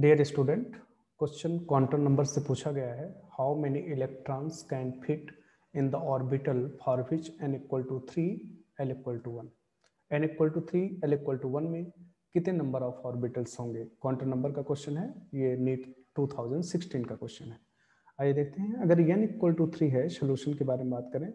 Dear student, question quantum number से पूछा गया है। How many electrons can fit in the orbital for which n equal to 3 l equal to 1। n equal to 3 l equal to 1 में कितने number of orbitals होंगे? Quantum number का question है, ये नीट 2016 का क्वेश्चन है। आइए देखते हैं। अगर n इक्वल टू 3 है, सोल्यूशन के बारे में बात करें,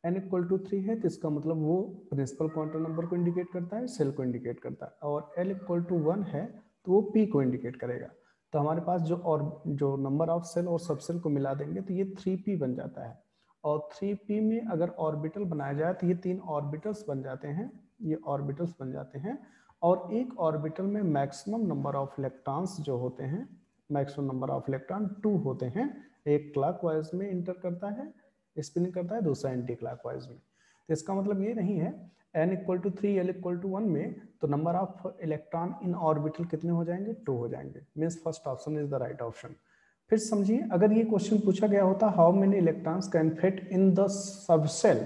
n इक्वल टू 3 है तो इसका मतलब वो प्रिंसिपल क्वांटम नंबर को इंडिकेट करता है, सेल को इंडिकेट करता है। और l इक्वल टू 1 है तो वो p को इंडिकेट करेगा। तो हमारे पास जो नंबर ऑफ सेल और सबसेल को मिला देंगे तो ये 3p बन जाता है। और 3p में अगर ऑर्बिटल बनाया जाए तो ये 3 ऑर्बिटल्स बन जाते हैं, ये ऑर्बिटल्स बन जाते हैं। और एक ऑर्बिटल में मैक्सिमम नंबर ऑफ इलेक्ट्रॉन्स जो होते हैं, मैक्सिमम नंबर ऑफ इलेक्ट्रॉन 2 होते हैं। एक क्लॉकवाइज में इंटर करता है, स्पिनिंग करता है, दूसरा एंटी क्लॉकवाइज में। तो इसका मतलब ये नहीं है n equal to 3 l equal to 1 में तो number of electron in orbital कितने हो जाएंगे? 2 हो जाएंगे। Means first option is the right option. फिर समझिए, अगर ये क्वेश्चन पूछा गया होता how many electrons can fit in the subshell,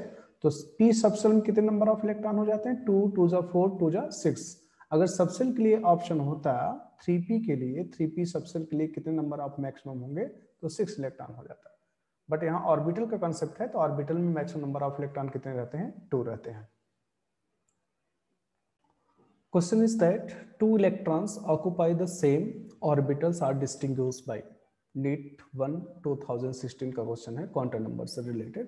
तो p सबसेल में कितने नंबर ऑफ इलेक्ट्रॉन हो जाते हैं? 2 2 जा 4 2 जा 6। अगर सबसेल के लिए ऑप्शन होता 3p के लिए, 3p सबसेल के लिए कितने नंबर ऑफ मैक्सिमम होंगे? तो 6 इलेक्ट्रॉन हो जाता है। बट यहाँ ऑर्बिटल का कंसेप्ट है तो ऑर्बिटल में मैक्सिमम नंबर ऑफ इलेक्ट्रॉन कितने रहते हैं? 2 रहते हैं। Question is that two electrons occupy the same orbitals are distinguished by। NEET 1 2016 का क्वेश्चन है क्वांटम नंबर से related.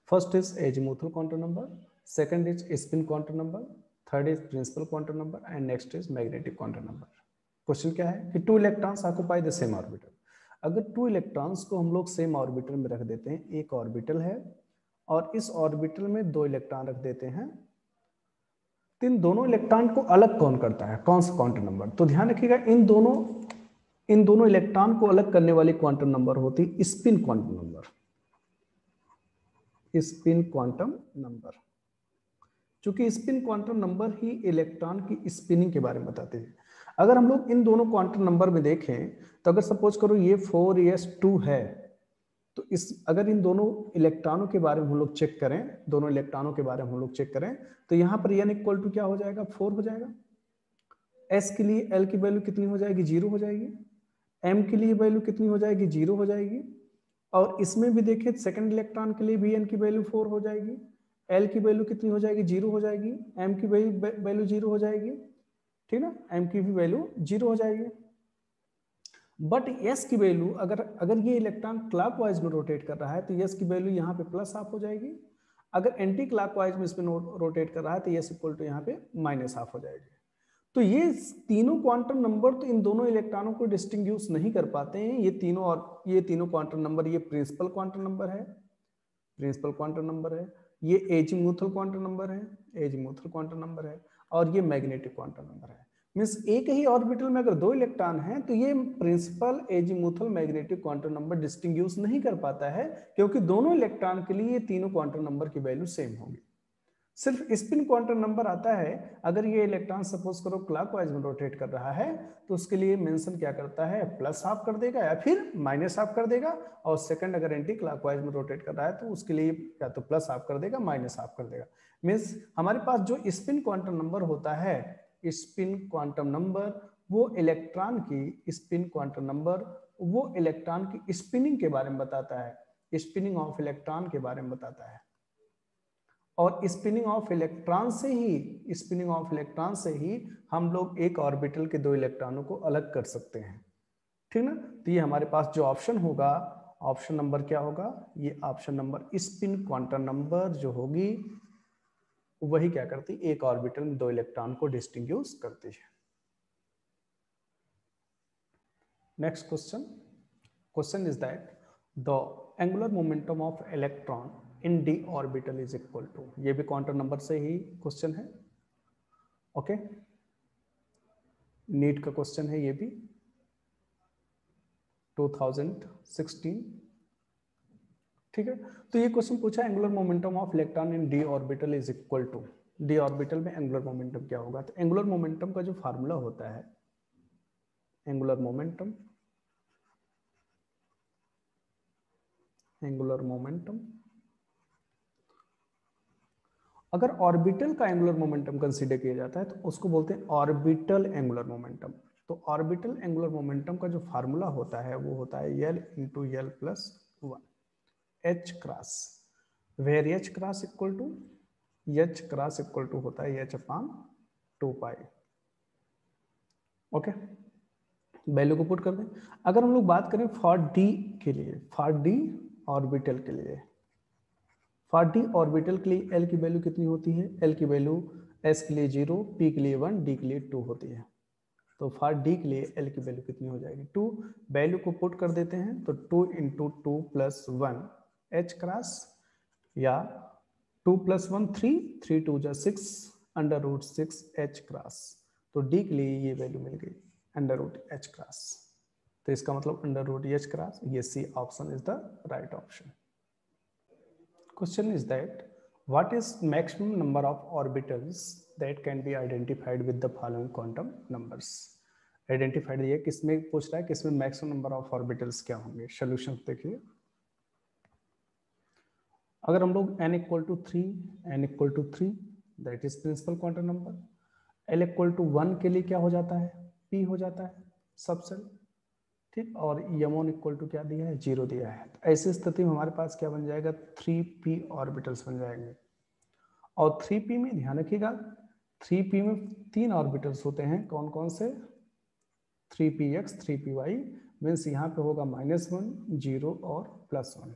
First is azimuthal quantum number, second is spin quantum number, third is principal quantum number and next is magnetic quantum number. Question क्या है कि two electrons occupy the same orbital. अगर two electrons को हम लोग same orbital में रख देते हैं, एक ऑर्बिटल है और इस ऑर्बिटल में 2 इलेक्ट्रॉन रख देते हैं, तो इन दोनों इलेक्ट्रॉन को अलग कौन करता है? कौन सा क्वांटम नंबर? तो ध्यान रखिएगा, इन दोनों इलेक्ट्रॉन को अलग करने वाली क्वांटम नंबर होती है spin quantum number. Spin quantum number, चूंकि स्पिन क्वांटम नंबर ही इलेक्ट्रॉन की स्पिनिंग के बारे में बताते हैं। अगर हम लोग इन दोनों क्वांटम नंबर में देखें तो अगर सपोज करो ये 4s2 है, तो अगर इन दोनों इलेक्ट्रॉनों के बारे में हम लोग चेक करें, दोनों इलेक्ट्रॉनों के बारे में हम लोग चेक करें, तो यहाँ पर n इक्वल टू क्या हो जाएगा? 4 हो जाएगा। s के लिए l की वैल्यू कितनी हो जाएगी? 0 हो जाएगी। m के लिए वैल्यू कितनी हो जाएगी? 0 हो जाएगी। और इसमें भी देखिए सेकंड इलेक्ट्रॉन के लिए भी n की वैल्यू 4 हो जाएगी, l की वैल्यू कितनी हो जाएगी? 0 हो जाएगी, m की वैल्यू 0 हो जाएगी, ठीक ना, m की भी वैल्यू 0 हो जाएगी। बट s की वैल्यू अगर ये इलेक्ट्रॉन क्लॉकवाइज में रोटेट कर रहा है तो s की वैल्यू यहाँ पे प्लस हाफ हो जाएगी। अगर एंटी क्लॉकवाइज में इसमें रोटेट कर रहा है तो s इक्वल टू यहाँ पे माइनस हाफ हो जाएगी। तो ये तीनों क्वांटम नंबर तो इन दोनों इलेक्ट्रॉनों को डिस्टिंग्विश नहीं कर पाते हैं। ये तीनों क्वांटम नंबर, ये प्रिंसिपल क्वांटम नंबर है, प्रिंसिपल क्वांटम नंबर है, ये एजीमुथल क्वांटम नंबर है, एजीमुथल क्वांटम नंबर है, और ये मैग्नेटिक क्वांटम नंबर है। मींस एक ही ऑर्बिटल में अगर 2 इलेक्ट्रॉन हैं तो ये principal, azimuthal, magnetic quantum number distinguish नहीं कर पाता है, क्योंकि दोनों इलेक्ट्रॉन के लिए ये तीनों क्वांटम नंबर की वैल्यू सेम होगी। सिर्फ स्पिन क्वांटम नंबर आता है अगर ये इलेक्ट्रॉन सपोज करो क्लॉकवाइज में रोटेट कर रहा है तो उसके लिए मेंशन क्या करता है? प्लस हाफ कर देगा या फिर माइनस हाफ कर देगा। और सेकंड अगर एंटी क्लॉकवाइज में रोटेट कर रहा है तो उसके लिए या तो प्लस हाफ कर देगा, माइनस हाफ कर देगा। मीन्स हमारे पास जो स्पिन क्वांटम नंबर होता है, स्पिन क्वांटम नंबर, वो इलेक्ट्रॉन की स्पिन क्वांटम नंबर, वो इलेक्ट्रॉन की स्पिनिंग के बारे में बताता है, स्पिनिंग ऑफ इलेक्ट्रॉन के बारे में बताता है। और स्पिनिंग ऑफ इलेक्ट्रॉन से ही हम लोग एक ऑर्बिटल के 2 इलेक्ट्रॉनों को अलग कर सकते हैं, ठीक ना। तो ये हमारे पास जो ऑप्शन होगा, ऑप्शन नंबर क्या होगा? ये option number spin quantum number जो होगी वही क्या करती? एक ऑर्बिटल में 2 इलेक्ट्रॉन को डिस्टिंग्विश करती है। Next question is that the angular momentum of electron in d orbital is equal to. ये भी क्वांटम नंबर से ही क्वेश्चन है, ओके, नीट का क्वेश्चन है ये भी 2016, ठीक है। तो ये क्वेश्चन पूछा angular momentum of electron in d orbital is equal to, d orbital में एंगुलर मोमेंटम क्या होगा? तो एंगुलर मोमेंटम का जो फार्मूला होता है, एंगुलर मोमेंटम अगर ऑर्बिटल का एंगुलर मोमेंटम कंसीडर किया जाता है तो उसको बोलते हैं ऑर्बिटल एंगुलर मोमेंटम। तो ऑर्बिटल एंगुलर मोमेंटम का जो फार्मूला होता है वो होता है L into L plus 1 H cross, where H cross equal to होता है h/2 पाई। ओके, वैल्यू को पुट कर दें। अगर हम लोग बात करें फॉर डी के लिए, फॉर डी ऑर्बिटल के लिए, फॉर डी ऑर्बिटल के लिए एल की वैल्यू कितनी होती है? एल की वैल्यू एस के लिए 0, पी के लिए 1, डी के लिए 2 होती है। तो फॉर डी के लिए एल की वैल्यू कितनी हो जाएगी? 2। वैल्यू को पुट कर देते हैं तो 2 इंटू 2 प्लस 1 एच क्रॉस, या 2 प्लस 1 3, 3 2 जा 6 अंडर रूट 6 एच क्रॉस। तो डी के लिए ये वैल्यू मिल गई अंडर रूट एच क्रॉस। तो इसका मतलब अंडर रूट एच क्रॉस, ये C option is the right option. Question is that what is maximum number of orbitals that can be identified with the following quantum numbers? Identified ये किसमें पूछ रहा है, किसमें maximum number of orbitals क्या होंगे? Solution देखिए, अगर हम लोग n equal to 3 that is principal quantum number, l equal to 1 के लिए क्या हो जाता है? p हो जाता है सबसेल, ठीक। और यमोन इक्वल टू क्या दिया है? 0 दिया है। तो ऐसी स्थिति में हमारे पास क्या बन जाएगा? 3p ऑर्बिटल्स बन जाएंगे। और 3p में ध्यान रखिएगा, 3p में 3 ऑर्बिटल्स होते हैं। कौन कौन से? 3px 3py, मीन्स यहाँ पे होगा -1, 0 और +1।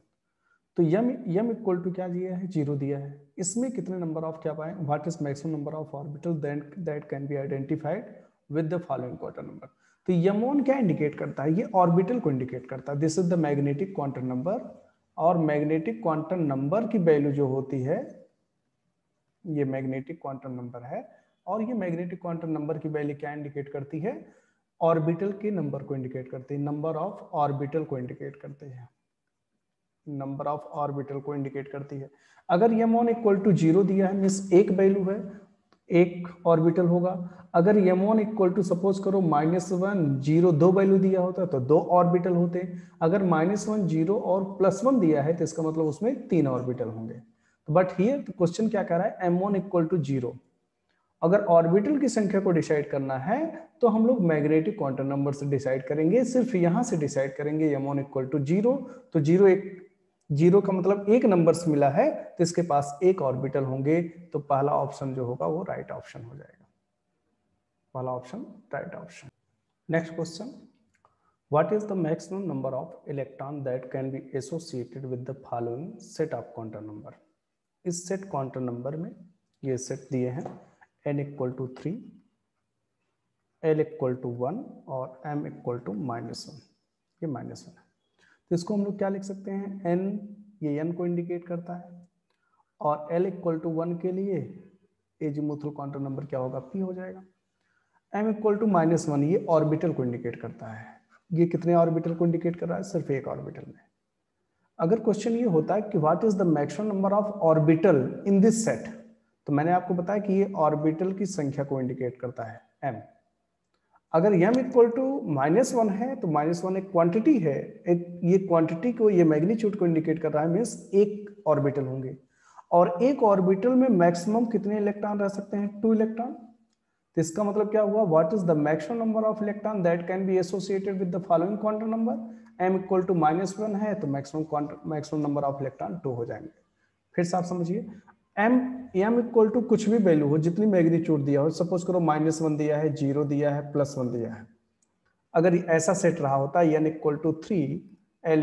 तो यम इक्वल टू क्या दिया है? 0 दिया है। इसमें कितने नंबर ऑफ क्या पाए? What is maximum number of orbital that can be identified with the following quantum number. तो यमोन क्या इंडिकेट करता है? ये ऑर्बिटल को इंडिकेट करता है। This is the magnetic quantum number, और मैग्नेटिक क्वांटम नंबर की वैल्यू जो होती है, ये मैग्नेटिक क्वांटम नंबर है। और ये मैग्नेटिक क्वांटम नंबर की वैल्यू क्या इंडिकेट करती है? ऑर्बिटल के नंबर को इंडिकेट करती है, नंबर ऑफ ऑर्बिटल को इंडिकेट करते हैं, नंबर ऑफ ऑर्बिटल को इंडिकेट करती है। अगर यमोन इक्वल टू 0 दिया है, मीन्स एक वैल्यू है, एक ऑर्बिटल होगा। अगर यमोन इक्वल टू सपोज करो -1 0 2 वैल्यू दिया होता तो 2 ऑर्बिटल होते। अगर -1 0 और +1 दिया है तो इसका मतलब उसमें 3 ऑर्बिटल होंगे। बट हियर क्वेश्चन क्या कह रहा है? m1 equal to 0। अगर ऑर्बिटल की संख्या को डिसाइड करना है तो हम लोग मैग्नेटिक क्वांटम नंबर से डिसाइड करेंगे, सिर्फ यहां से डिसाइड करेंगे। m1 इक्वल टू 0, तो 0 का मतलब एक नंबर्स मिला है तो इसके पास एक ऑर्बिटल होंगे। तो पहला ऑप्शन जो होगा वो राइट ऑप्शन हो जाएगा, पहला option right option. Next question, what is the maximum number of electron that can be associated with the following set of quantum number. इस सेट क्वांटम नंबर में ये सेट दिए हैं, n equal to 3, l equal to 1 और m equal to -1। ये -1 है, तो इसको हम लोग क्या लिख सकते हैं? n, ये n को इंडिकेट करता है, और l इक्वल टू 1 के लिए एजीमुथल क्वांटम नंबर क्या होगा? p हो जाएगा। m इक्वल टू -1 ये ऑर्बिटल को इंडिकेट करता है। ये कितने ऑर्बिटल को इंडिकेट कर रहा है? सिर्फ एक ऑर्बिटल में। अगर क्वेश्चन ये होता है कि what is the maximum number of orbital in this set, तो मैंने आपको बताया कि ये ऑर्बिटल की संख्या को इंडिकेट करता है m। अगर m इक्वल टू -1 है तो -1 एक क्वांटिटी है, एक ये क्वांटिटी को, ये मैग्नीट्यूड को इंडिकेट कर रहा है, मीन्स एक ऑर्बिटल होंगे। और एक ऑर्बिटल में मैक्सिमम कितने इलेक्ट्रॉन रह सकते हैं? 2 इलेक्ट्रॉन। तो इसका मतलब क्या हुआ? What is the maximum number of electron that can be associated with the following quantum number. m equal to -1 है तो मैक्सिमम नंबर ऑफ इलेक्ट्रॉन 2 हो जाएंगे। फिर से आप समझिए, m इक्वल टू कुछ भी वैल्यू हो, जितनी मैग्नीट्यूड दिया हो, सपोज करो -1 दिया है, 0 दिया है, +1 दिया है। अगर ऐसा सेट रहा होता n equal to 3, n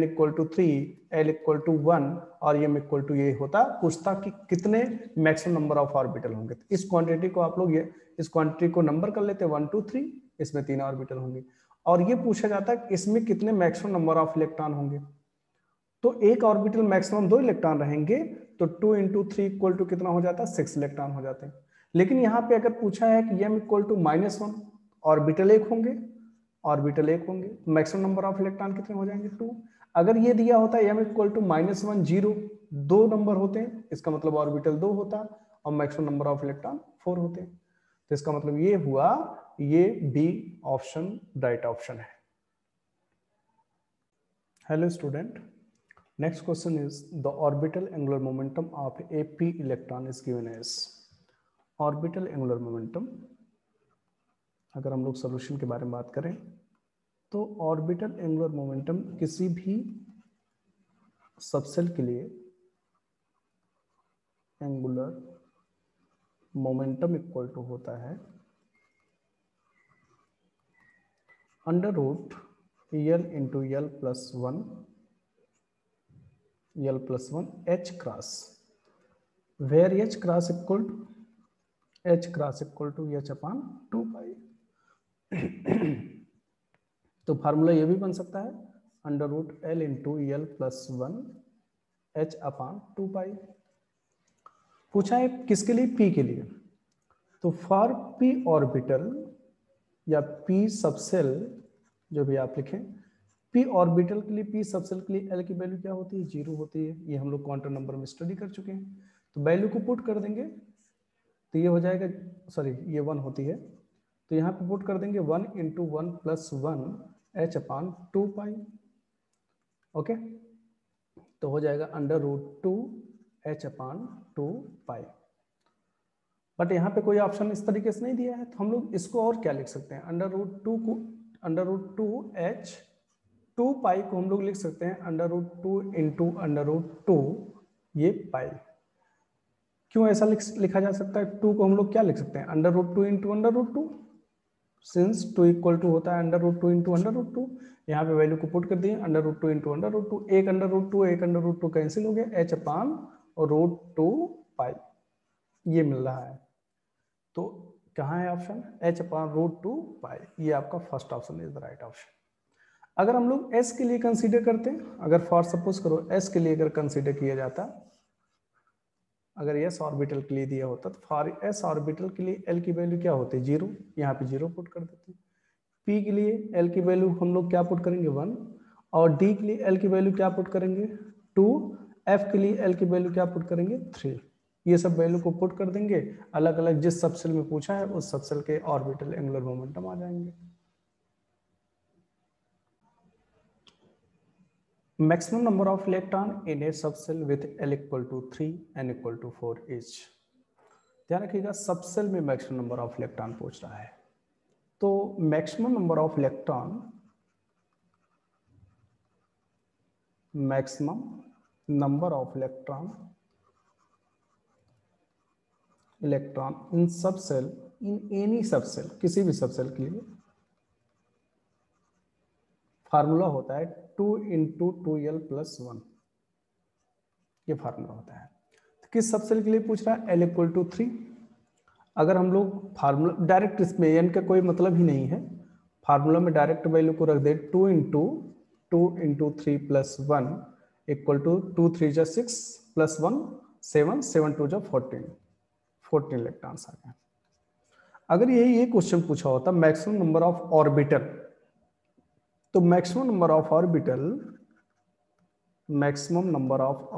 equal to 3, l equal to 1 और m इक्वल टू ये होता, पूछता कि कितने मैक्सिमम नंबर ऑफ ऑर्बिटल होंगे। तो इस क्वांटिटी को आप लोग इस क्वांटिटी को नंबर कर लेते हैं 1 2 3, इसमें 3 ऑर्बिटल होंगे। और ये पूछा जाता है कि इसमें कितने मैक्सिमम नंबर ऑफ इलेक्ट्रॉन होंगे। तो एक ऑर्बिटल मैक्सिमम 2 इलेक्ट्रॉन रहेंगे, तो 2 इंटू 3 इक्वल टू कितना हो जाता है? 6 इलेक्ट्रॉन हो जाते हैं। लेकिन यहाँ पे अगर पूछा है कि m इक्वल टू -1, ऑर्बिटल एक होंगे, ऑर्बिटल एक होंगे, मैक्सिमम नंबर ऑफ इलेक्ट्रॉन कितने हो जाएंगे? 2। अगर ये दिया होता है m इक्वल टू -1 0, 2 नंबर होते हैं, इसका मतलब ऑर्बिटल 2 होता, और मैक्सिमम नंबर ऑफ इलेक्ट्रॉन 4 होते हैं। तो इसका मतलब ये हुआ, ये बी ऑप्शन राइट ऑप्शन है। Hello student, next question is the orbital angular momentum of a p electron is given as orbital angular momentum अगर हम लोग सोल्यूशन के बारे में बात करें तो ऑर्बिटल एंगुलर मोमेंटम किसी भी सबसेल के लिए एंगुलर मोमेंटम इक्वल टू होता है under root L into L plus one H cross, where H cross equal to H upon 2 pi. तो फार्मूला ये भी बन सकता है under root L into L plus one H upon 2 pi. पूछा है किसके लिए, पी के लिए। तो फॉर पी ऑर्बिटल या पी सबसेल, जो भी आप लिखें, पी ऑर्बिटल के लिए, पी सबसेल के लिए एल की वैल्यू क्या होती है, 0 होती है। ये हम लोग क्वांटम नंबर में स्टडी कर चुके हैं। तो वैल्यू को पुट कर देंगे तो ये हो जाएगा, सॉरी ये 1 होती है, तो यहाँ पे पुट कर देंगे 1 into 1 plus 1 H upon 2 pi. Okay, तो हो जाएगा under root 2 H upon 2 pi. But यहाँ पे कोई ऑप्शन इस तरीके से नहीं दिया है, तो हम लोग इसको और क्या लिख सकते हैं, अंडर रूट 2 को, अंडर रूट 2 एच 2 पाई को हम लोग लिख सकते हैं under root 2 into under root 2 ये पाई। क्यों ऐसा लिखा जा सकता है, 2 को हम लोग क्या लिख सकते हैं, under root 2 into under root 2, since 2 equal to होता है under root 2 into under root 2। यहाँ पे वैल्यू को पुट कर दिए under root 2 into under root 2, एक अंडर रूट 2 एक अंडर रूट 2 कैंसिल हो गया, एच अपान और रूट 2 पाई ये मिल रहा है। तो कहाँ है ऑप्शन, एच अपान रूट 2 पाई, ये आपका first option is the right option. अगर हम लोग एस के लिए कंसीडर करते हैं, अगर फॉर सपोज करो एस के लिए अगर कंसीडर किया जाता, अगर एस ऑर्बिटल के लिए दिया होता तो फॉर एस ऑर्बिटल के लिए एल की वैल्यू क्या होती है, 0, यहाँ पे 0 पुट कर देते हैं। पी के लिए एल की वैल्यू हम लोग क्या पुट करेंगे 1, और डी के लिए एल की वैल्यू क्या पुट करेंगे 2, एफ के लिए एल की वैल्यू क्या पुट करेंगे 3। ये सब वैल्यू को पुट कर देंगे, अलग अलग जिस सबसेल में पूछा है उस सबसेल के ऑर्बिटल एंगुलर मोमेंटम आ जाएंगे। Maximum number of electron in a subshell with L equal to 3 N equal to 4 is. ध्यान रखिएगा सबसेल में मैक्सिमम नंबर ऑफ इलेक्ट्रॉन पूछ रहा है, तो maximum number of electron, maximum number of electron in subshell, in any subshell, किसी भी subshell के लिए फार्मूला होता है 2 इंटू 2L प्लस 1, ये फार्मूला होता है। तो किस सबसेल के लिए पूछ रहा है, L इक्वल टू 3। अगर हम लोग फार्मूला डायरेक्ट, इसमें एन का कोई मतलब ही नहीं है, फार्मूला में डायरेक्ट वैल्यू को रख दे 2 इंटू 3 प्लस 1 इक्वल टू 2 3 जा 6 प्लस 1 7 7 2 जा 14 इलेक्ट्रॉन्स आ गए। अगर ये क्वेश्चन पूछा होता मैक्सिमम नंबर ऑफ ऑर्बिटल, तो maximum number of orbital, maximum number of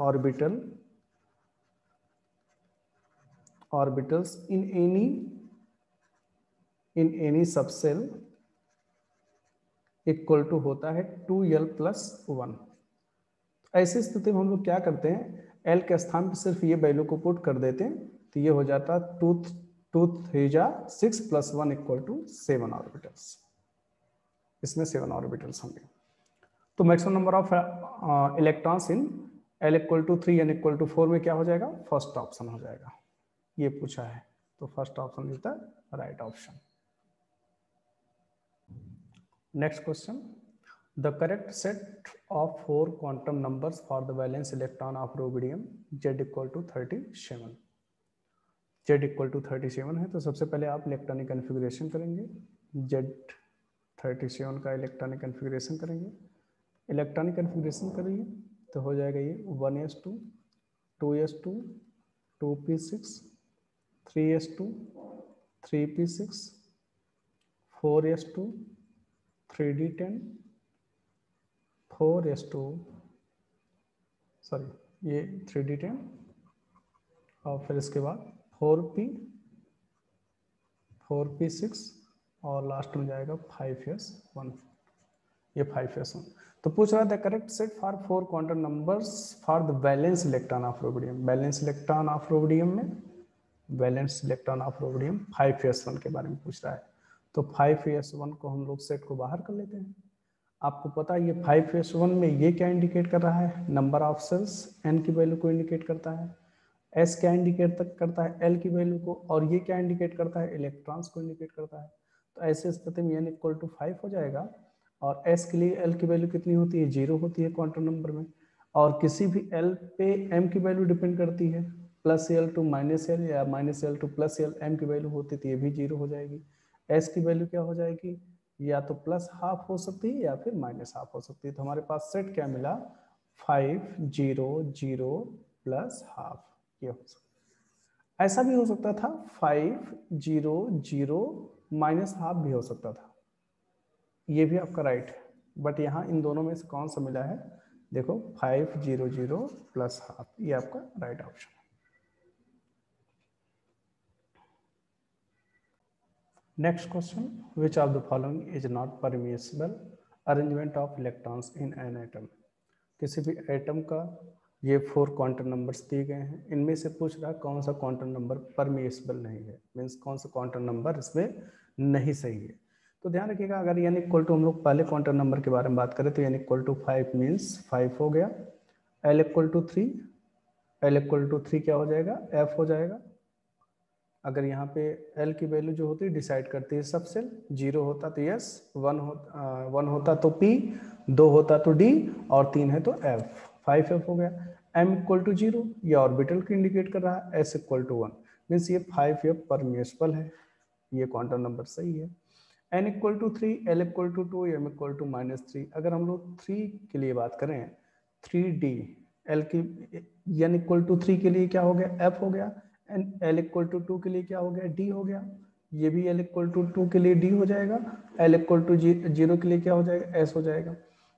orbitals in any subshell equal to होता है 2L प्लस 1। ऐसी स्थिति में हम लोग क्या करते हैं, L के स्थान पर सिर्फ ये वैल्यू को पुट कर देते हैं, तो ये हो जाता 2 3 जा 6 प्लस 1 इक्वल टू 7 ऑर्बिटल्स, इसमें 7 ऑर्बिटल्स होंगे। तो maximum number of electrons in L equal to 3 N equal to 4 में क्या हो जाएगा, फर्स्ट ऑप्शन हो जाएगा, ये पूछा है, तो first option is the right option. Next question, the correct set of 4 quantum numbers for the valence electron of rubidium Z equal to 37। Z equal to 37 है, तो सबसे पहले आप इलेक्ट्रॉनिक कन्फिग्रेशन करेंगे, Z37 का इलेक्ट्रॉनिक कन्फिग्रेशन करेंगे। Electronic configuration करेंगे तो हो जाएगा ये 1s2 2s2 2p6 3s2 3p6 4s2 3d10 4s2 sorry ये 3d10 और फिर इसके बाद 4p6 और लास्ट में जाएगा 5s1, ये 5s1। तो पूछ रहा है the correct set for 4 quantum numbers for the valence electron of rubidium. Valence electron of rubidium में, valence electron of rubidium 5s1 के बारे में पूछ रहा है। तो 5s1 को हम लोग सेट को बाहर कर लेते हैं। आपको पता है ये 5s1 में ये क्या इंडिकेट कर रहा है, नंबर ऑफ सेल्स n की वैल्यू को इंडिकेट करता है, s क्या इंडिकेट तक करता है l की वैल्यू को, और ये क्या इंडिकेट करता है, इलेक्ट्रॉन्स को इंडिकेट करता है। तो ऐसे स्थिति में n इक्वल टू 5 हो जाएगा, और s के लिए l की वैल्यू कितनी होती है, 0 होती है क्वांटम नंबर में, और किसी भी l पे m की वैल्यू डिपेंड करती है, plus l to minus l या minus l to plus l m की वैल्यू होती थी, ये भी 0 हो जाएगी। s की वैल्यू क्या हो जाएगी, या तो प्लस हाफ हो सकती है या फिर माइनस हाफ हो सकती है। तो हमारे पास सेट क्या मिला, 5 0 0 प्लस हाफ, ये हो सकता। ऐसा भी हो सकता था 5 0 0 माइनस हाफ भी हो सकता था, ये भी आपका राइट है। बट यहाँ इन दोनों में से कौन सा मिला है, देखो 5 0 0 प्लस हाफ, ये आपका राइट ऑप्शन है। Next question, which of the following is not permissible arrangement of electrons in an atom. किसी भी एटम का ये 4 क्वांटम नंबर्स दिए गए हैं, इनमें से पूछ रहा है कौन सा क्वांटम नंबर परमिसिबल नहीं है, मीन्स कौन सा क्वांटम नंबर इसमें नहीं सही है। तो ध्यान रखिएगा, अगर n इक्वल टू हम लोग पहले क्वांटम नंबर के बारे में बात करें तो n इक्वल टू 5 मीन्स 5 हो गया, l equal to 3, l equal to 3 क्या हो जाएगा, f हो जाएगा। अगर यहाँ पे l की वैल्यू जो होती है डिसाइड करती है सब सेल, 0 होता तो s, 1 होता तो p, 2 होता तो d, और 3 है तो f, 5f हो गया। m इक्वल टू 0, ये ऑर्बिटल को इंडिकेट कर रहा है, s इक्वल टू 1 मीन्स ये 5f परमिसिबल है, ये क्वांटम नंबर सही है। n equal to 3, l equal to 2, m equal to -3। अगर हम लोग 3 के लिए बात करें, 3d, l की n इक्वल टू 3 के लिए क्या हो गया, f हो गया, एंड l इक्वल टू 2 के लिए क्या हो गया, d हो गया, ये भी l इक्वल टू 2 के लिए d हो जाएगा, l इक्वल टू 0 के लिए क्या हो जाएगा, s हो जाएगा।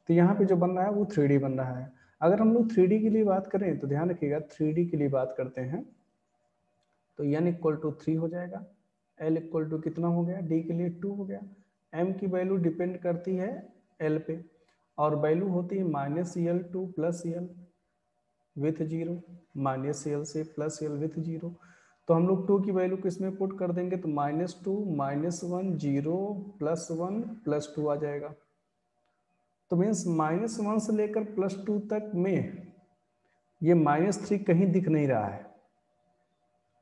तो यहाँ पे जो बन रहा है वो 3d बन रहा है। अगर हम लोग 3d के लिए बात करें तो ध्यान रखिएगा, 3d के लिए बात करते हैं तो n इक्वल टू 3 हो जाएगा, l इक्वल टू कितना हो गया, d के लिए 2 हो गया, m की वैल्यू डिपेंड करती है l पे, और वैल्यू होती है -l to plus l with 0, -l से प्लस l विथ 0। तो हम लोग 2 की वैल्यू किसमें पुट कर देंगे, तो -2 -1 0 +1 +2 आ जाएगा। तो मीन्स -1 से लेकर +2 तक में ये -3 कहीं दिख नहीं रहा है।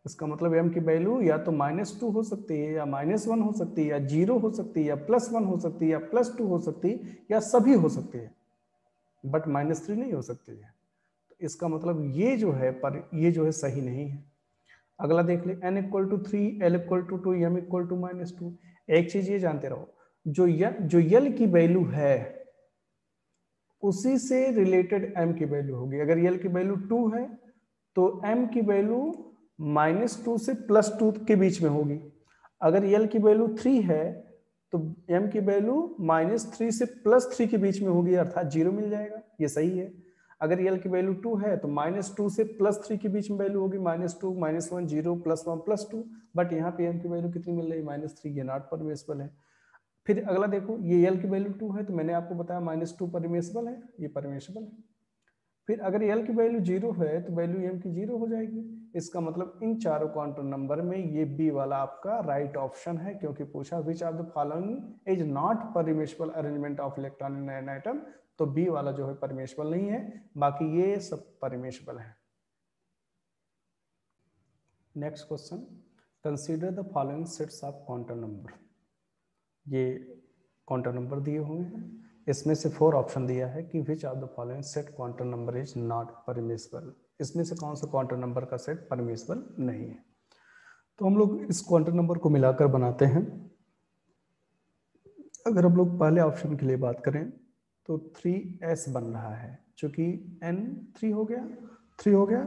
इसका मतलब m की वैल्यू या तो -2 हो सकती है, या -1 हो सकती है, या 0 हो सकती है, या +1 हो सकती है, या +2 हो सकती है, या सभी हो सकती है, बट -3 नहीं हो सकती है। तो इसका मतलब ये जो है पर ये जो है सही नहीं है। अगला देख ले, n equal to 3, l equal to 2, m equal to -2। एक चीज ये जानते रहो, जो यल की वैल्यू है उसी से रिलेटेड m की वैल्यू होगी। अगर यल की वैल्यू 2 है तो m की वैल्यू -2 से +2 के बीच में होगी। अगर यल की वैल्यू 3 है तो m की वैल्यू -3 से +3 के बीच में होगी, अर्थात 0 मिल जाएगा, ये सही है। अगर यल की वैल्यू 2 है तो -2 से +3 के बीच में वैल्यू होगी, -2 -1 0 +1 +2, बट यहाँ पे m की वैल्यू कितनी मिल रही है, -3, ये नॉट परमिसिबल है। फिर अगला देखो, ये यल की वैल्यू 2 है तो मैंने आपको बताया -2 परमिसिबल है, ये परमिसिबल है। फिर अगर यल की वैल्यू 0 है तो वैल्यू m की 0 हो जाएगी। इसका मतलब इन चारों क्वांटम नंबर में ये बी वाला आपका राइट ऑप्शन है, क्योंकि पूछा which of the following is not permissible arrangement of electron in an atom, तो बी वाला जो है परमिसिबल नहीं है, बाकी ये सब परमिसिबल है। Next question, consider the following sets of quantum number. ये क्वांटम नंबर दिए हुए हैं, इसमें से 4 ऑप्शन दिया है कि which of the following set quantum number is not permissible. इसमें से कौन सा क्वांटम नंबर का सेट परमिसिबल नहीं है। तो हम लोग इस क्वांटम नंबर को मिलाकर बनाते हैं। अगर हम लोग पहले ऑप्शन के लिए बात करें तो 3s बन रहा है, चूंकि n 3 हो गया, 3 हो गया,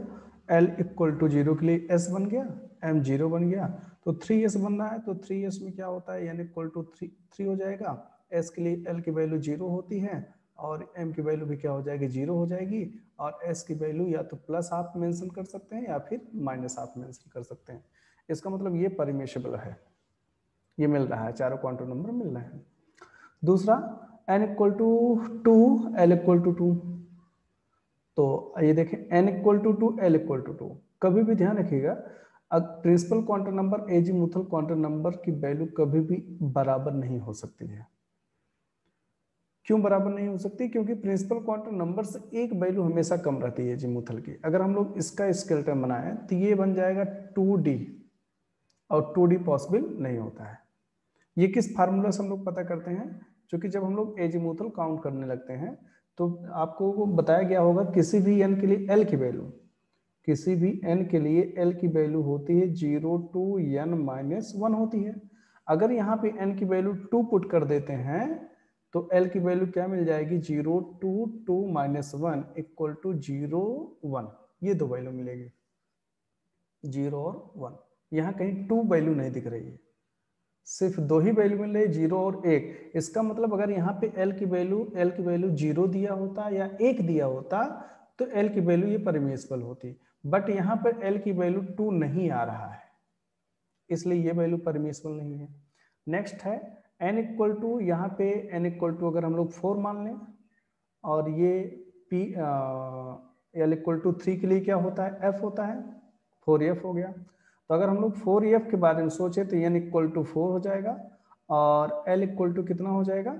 l इक्वल टू 0 के लिए s बन गया, m 0 बन गया, तो 3s बन रहा है। तो 3s में क्या होता है, n इक्वल टू 3 हो जाएगा, s के लिए l की वैल्यू 0 होती है, और m की वैल्यू भी क्या हो जाएगी, 0 हो जाएगी, और s की वैल्यू या तो प्लस हाफ मेंशन कर सकते हैं या फिर माइनस हाफ मेंशन कर सकते हैं। इसका मतलब ये परमिसिबल है, ये मिल रहा है, चारों क्वांटम नंबर मिल रहे हैं। दूसरा, n equal to 2, l equal to 2। तो ये देखें, n equal to 2, l equal to 2, कभी भी ध्यान रखिएगा अब principal quantum number azimuthal quantum number की वैल्यू कभी भी बराबर नहीं हो सकती है। क्यों बराबर नहीं हो सकती? क्योंकि प्रिंसिपल क्वांटम नंबर से एक वैल्यू हमेशा कम रहती है एजीमुथल की। अगर हम लोग इसका स्केलेटन बनाएं तो ये बन जाएगा 2D, और 2D पॉसिबल नहीं होता है। ये किस फार्मूला से हम लोग पता करते हैं? क्योंकि जब हम लोग एजीमुथल काउंट करने लगते हैं तो आपको वो बताया गया होगा किसी भी n के लिए l की वैल्यू, किसी भी n के लिए l की वैल्यू होती है 0 to n-1 होती है। अगर यहाँ पे n की वैल्यू 2 पुट कर देते हैं तो l की वैल्यू क्या मिल जाएगी? 0 to 2-1 इक्वल टू 0 1। ये दो वैल्यू मिलेगी, 0 और 1। यहाँ कहीं 2 वैल्यू नहीं दिख रही है, सिर्फ दो ही वैल्यू मिल रही है, 0 और 1। इसका मतलब अगर यहाँ पे l की वैल्यू 0 दिया होता या 1 दिया होता तो l की वैल्यू ये परमिसिबल होती, बट यहाँ पर l की वैल्यू 2 नहीं आ रहा है, इसलिए ये वैल्यू परमिसिबल नहीं है। नेक्स्ट है n इक्वल टू, यहाँ पे n इक्वल टू अगर हम लोग 4 मान लें, और ये p l इक्वल टू 3 के लिए क्या होता है? f होता है, 4f हो गया। तो अगर हम लोग 4f के बारे में सोचे तो n इक्वल टू 4 हो जाएगा, और l इक्वल टू कितना हो जाएगा?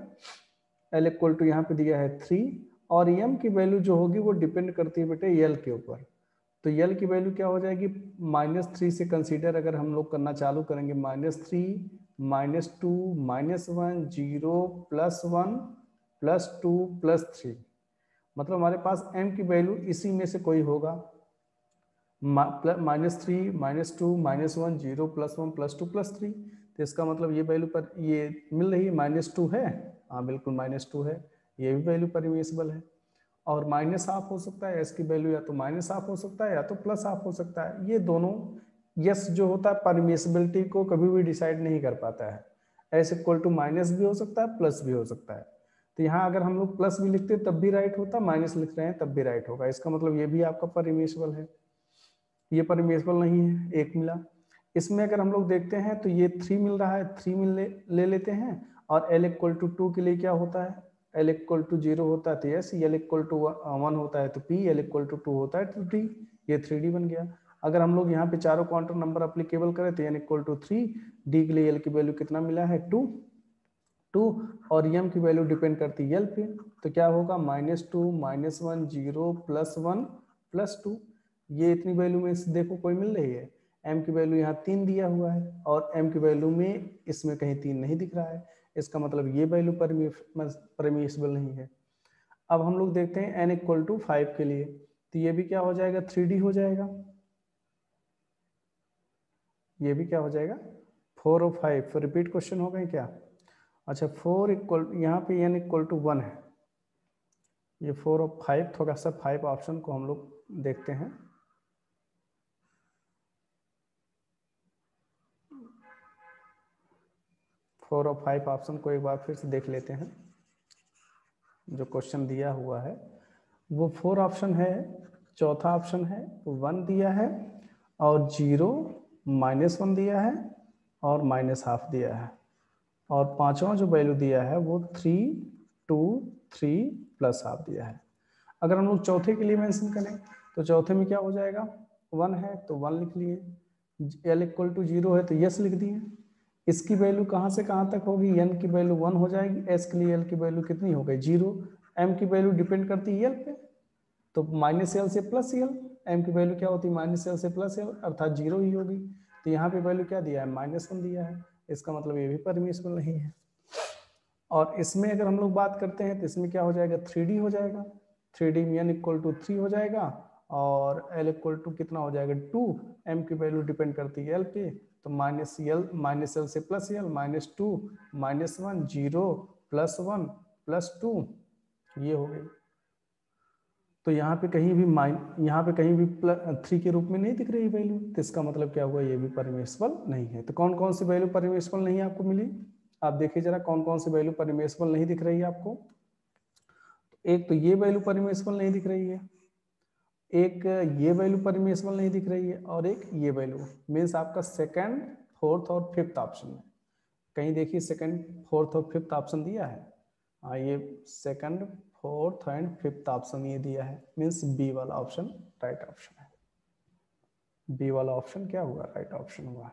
l इक्वल टू यहाँ पे दिया है 3, और m की वैल्यू जो होगी वो डिपेंड करती है बेटे l के ऊपर। तो l की वैल्यू क्या हो जाएगी? -3 से कंसीडर अगर हम लोग करना चालू करेंगे, -3, -2, -1, 0, +1, +2, +3, मतलब हमारे पास m की वैल्यू इसी में से कोई होगा, -3, -2, -1, 0, +1, +2, +3। तो इसका मतलब ये वैल्यू पर ये मिल रही है, -2 है, हाँ बिल्कुल -2 है, ये भी वैल्यू परमिसिबल है। और माइनस हाफ हो सकता है, एस की वैल्यू या तो माइनस हाफ हो सकता है या तो प्लस हाफ हो सकता है। ये दोनों यस जो होता है परमिसिबिलिटी को कभी भी डिसाइड नहीं कर पाता है। एस इक्वल टू माइनस भी हो सकता है, प्लस भी हो सकता है। तो यहाँ अगर हम लोग प्लस भी लिखते तब भी राइट होता, माइनस लिख रहे हैं तब भी राइट होगा। इसका मतलब ये भी आपका परमिसिबल है, ये परमिसिबल नहीं है, एक मिला। इसमें अगर हम लोग देखते हैं तो ये 3 मिल रहा है, 3 ले लेते हैं, और l इक्वल टू 2 के लिए क्या होता है? l इक्वल टू 0 होता है तो यस, l इक्वल टू 1 होता है तो p, l इक्वल टू 2 होता है तो d, ये 3d बन गया। अगर हम लोग यहाँ पे चारों क्वांटम नंबर अप्लीकेबल करें तो n इक्वल टू 3, d के लिए l की वैल्यू कितना मिला है? 2, और m की वैल्यू डिपेंड करती है l पे, तो क्या होगा? -2, -1, 0, +1, +2। ये इतनी वैल्यू में से देखो कोई मिल रही है? m की वैल्यू यहाँ 3 दिया हुआ है, और m की वैल्यू में इसमें कहीं 3 नहीं दिख रहा है, इसका मतलब ये वैल्यू परमिसिबल नहीं है। अब हम लोग देखते हैं n इक्वल टू 5 के लिए, तो ये भी क्या हो जाएगा? 3d हो जाएगा। ये भी क्या हो जाएगा? 4 और 5 रिपीट क्वेश्चन हो गए क्या? अच्छा, 4 इक्वल, यहाँ पे n इक्वल टू 1 है, ये 4 और 5, थोड़ा सा 5 ऑप्शन को हम लोग देखते हैं। फोर और 5 ऑप्शन को एक बार फिर से देख लेते हैं। जो क्वेश्चन दिया हुआ है वो 4 ऑप्शन है, चौथा ऑप्शन है 1 दिया है, और 0, -1 दिया है, और -हाफ दिया है, और पांचवा जो वैल्यू दिया है वो 3, 2, 3 +हाफ दिया है। अगर हम लोग चौथे के लिए मेंशन करें तो चौथे में क्या हो जाएगा? 1 है तो 1 लिख लिए, l इक्वल टू 0 है तो यस लिख दिए। इसकी वैल्यू कहाँ से कहाँ तक होगी? n की वैल्यू 1 हो जाएगी, s के लिए l की वैल्यू कितनी हो गई? 0। m की वैल्यू डिपेंड करती है l पे, तो -l से +l, m की वैल्यू क्या होती है? -l से +l, अर्थात 0 ही होगी। तो यहाँ पे वैल्यू क्या दिया है? -1 दिया है, इसका मतलब ये भी परमिसिबल नहीं है। और इसमें अगर हम लोग बात करते हैं तो इसमें क्या हो जाएगा? 3d हो जाएगा, 3d में n इक्वल टू 3 हो जाएगा, और l इक्वल टू कितना हो जाएगा? 2। m की वैल्यू डिपेंड करती है l पे, तो -l से +l, -2, -1, 0, +1, +2, ये हो गई। तो यहाँ पे कहीं भी यहाँ पे कहीं भी 3 के रूप में नहीं दिख रही वैल्यू, तो इसका मतलब क्या हुआ? ये भी परमिसिबल नहीं है। तो कौन कौन सी वैल्यू परमिसिबल नहीं आपको मिली? आप देखिए जरा कौन कौन सी वैल्यू परमिसिबल नहीं दिख रही है आपको। एक तो ये वैल्यू परमिसिबल नहीं दिख रही है, एक ये वैल्यू परमिसिबल नहीं दिख रही है, और एक ये वैल्यू। मीन्स आपका सेकंड, फोर्थ और फिफ्थ ऑप्शन में कहीं देखिए सेकंड, फोर्थ और फिफ्थ ऑप्शन दिया है। हाँ, ये second, fourth and fifth option ये दिया है, मीन्स बी वाला ऑप्शन राइट ऑप्शन है। बी वाला ऑप्शन क्या होगा, राइट ऑप्शन होगा।